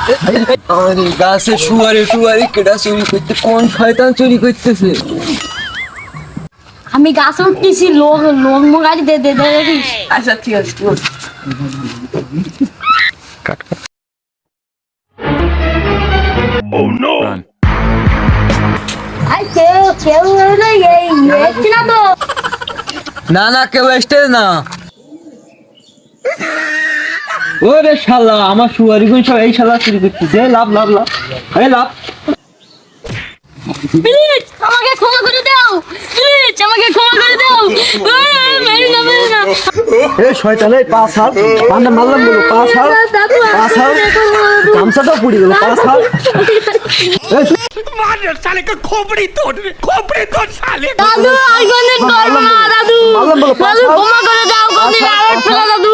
আরে গাছে শুয়ারে শুয়ারে কেডা চুরি করতে, কোন শয়তান চুরি করতেছে? আমি গাছে উঠতেছি, লোক লোক গাড়ি দে দে দে দিস। আচ্ছা ঠিক আছে আই কেউ কেউ না এই দেখছি না তো। না না কেউ আসতে না। ওরে শালা আমার শুয়ারি গুন সব এই শালা চুরি করতেছে। লাভ লাভ লাভ এই লাভ। প্লিজ আমাকে ক্ষমা করে দাও, প্লিজ আমাকে ক্ষমা করে দাও। মেরে না মেরে না। এ শয়তান, এই পা ছাড়, পান্ডা মারলাম বলো, পা ছাড়, পা ছাড়, গামছাটাও পুড়ে গেল, পা ছাড়। দাদু আর কোনদিন করবো না দাদু। মারলাম বলো, পা দাদু ছাড়। ক্ষমা করে দাও, কোনদিন আর ফেলা দাদু।